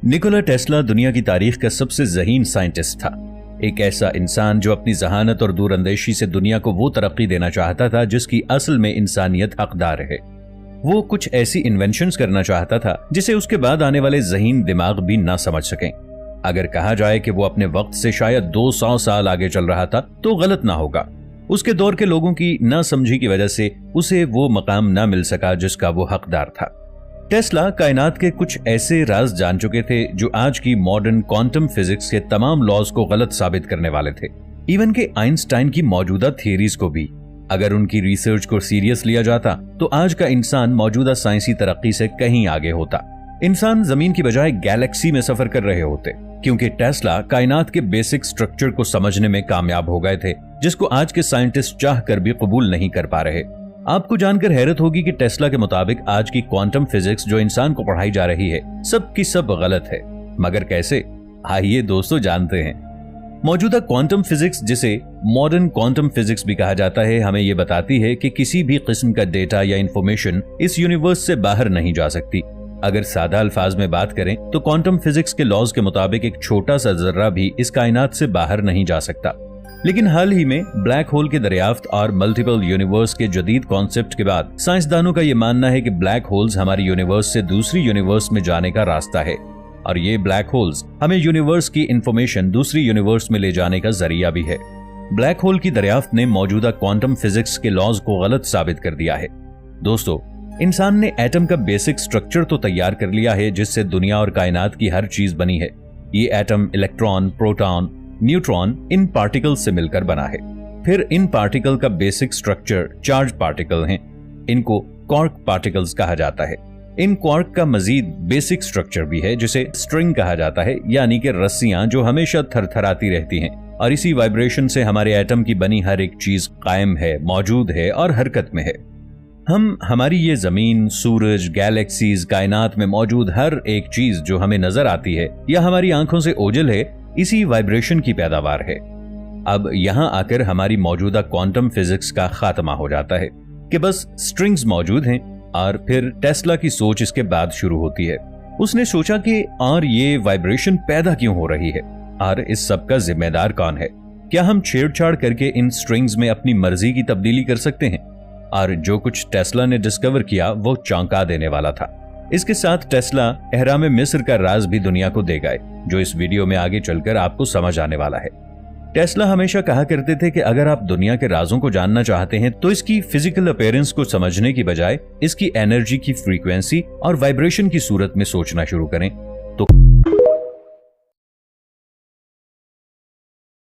Nikola Tesla दुनिया की तारीख का सबसे ज़हीन साइंटिस्ट था। एक ऐसा इंसान जो अपनी जहानत और दूरअंदेशी से दुनिया को वो तरक्की देना चाहता था जिसकी असल में इंसानियत हकदार है। वो कुछ ऐसी इन्वेंशंस करना चाहता था जिसे उसके बाद आने वाले ज़हीन दिमाग भी ना समझ सकें। अगर कहा जाए कि वो अपने वक्त से शायद 200 साल आगे चल रहा था तो गलत ना होगा। उसके दौर के लोगों की ना समझी की वजह से उसे वो मकाम ना मिल सका जिसका वो हकदार था। टेस्ला कायनात के कुछ ऐसे राज जान चुके थे जो आज की मॉडर्न क्वांटम फिजिक्स के तमाम लॉज को गलत साबित करने वाले थे। इवन के आइंस्टाइन की मौजूदा थियरीज को भी। अगर उनकी रिसर्च को सीरियस लिया जाता तो आज का इंसान मौजूदा साइंसी तरक्की से कहीं आगे होता। इंसान जमीन की बजाय गैलेक्सी में सफर कर रहे होते, क्योंकि टेस्ला कायनात के बेसिक स्ट्रक्चर को समझने में कामयाब हो गए थे, जिसको आज के साइंटिस्ट चाह कर भी कबूल नहीं कर पा रहे। आपको जानकर हैरत होगी कि टेस्ला के मुताबिक आज की क्वांटम फिजिक्स जो इंसान को पढ़ाई जा रही है सब की सब गलत है। मगर कैसे? आइए दोस्तों जानते हैं। मौजूदा क्वांटम फिजिक्स, जिसे मॉडर्न क्वांटम फिजिक्स भी कहा जाता है, हमें यह बताती है कि किसी भी किस्म का डेटा या इंफॉर्मेशन इस यूनिवर्स से बाहर नहीं जा सकती। अगर सादा अल्फाज में बात करें तो क्वांटम फिजिक्स के लॉज के मुताबिक एक छोटा सा जर्रा भी इस कायनात से बाहर नहीं जा सकता। लेकिन हाल ही में ब्लैक होल के दरियाफ्त और मल्टीपल यूनिवर्स के जदीद कॉन्सेप्ट के बाद साइंसदानों का यह मानना है कि ब्लैक होल्स हमारी यूनिवर्स से दूसरी यूनिवर्स में जाने का रास्ता है, और ये ब्लैक होल्स हमें यूनिवर्स की इंफॉर्मेशन दूसरी यूनिवर्स में ले जाने का जरिया भी है। ब्लैक होल की दरियाफ्त ने मौजूदा क्वांटम फिजिक्स के लॉज को गलत साबित कर दिया है। दोस्तों, इंसान ने एटम का बेसिक स्ट्रक्चर तो तैयार कर लिया है जिससे दुनिया और कायनात की हर चीज बनी है। ये एटम इलेक्ट्रॉन, प्रोटॉन, न्यूट्रॉन इन पार्टिकल से मिलकर बना है। फिर इन पार्टिकल का बेसिक स्ट्रक्चर चार्ज पार्टिकल हैं। इनको क्वार्क पार्टिकल्स कहा जाता है। इन क्वार्क का मजीद बेसिक स्ट्रक्चर भी है जिसे स्ट्रिंग कहा जाता है, यानी कि रस्सियां जो हमेशा थरथराती रहती हैं, और इसी वाइब्रेशन से हमारे एटम की बनी हर एक चीज कायम है, मौजूद है और हरकत में है। हम हमारी ये जमीन, सूरज, गैलेक्सीज, कायनात में मौजूद हर एक चीज जो हमें नजर आती है या हमारी आंखों से ओझल है, इसी वाइब्रेशन की पैदावार है। अब यहां आकर हमारी मौजूदा क्वांटम फिजिक्स का खात्मा हो जाता है कि बस स्ट्रिंग्स मौजूद हैं, और फिर टेस्ला की सोच इसके बाद शुरू होती है। उसने सोचा कि और ये वाइब्रेशन पैदा क्यों हो रही है, और इस सब का जिम्मेदार कौन है? क्या हम छेड़छाड़ करके इन स्ट्रिंग्स में अपनी मर्जी की तब्दीली कर सकते हैं? और जो कुछ टेस्ला ने डिस्कवर किया वो चौंका देने वाला था। इसके साथ टेस्ला एहराम मिस्र का राज भी दुनिया को दे गए, जो इस वीडियो में आगे चलकर आपको समझ आने वाला है। टेस्ला हमेशा कहा करते थे कि अगर आप दुनिया के राजों को जानना चाहते हैं तो इसकी फिजिकल अपीयरेंस को समझने की बजाय इसकी एनर्जी की फ्रीक्वेंसी और वाइब्रेशन की सूरत में सोचना शुरू करें। तो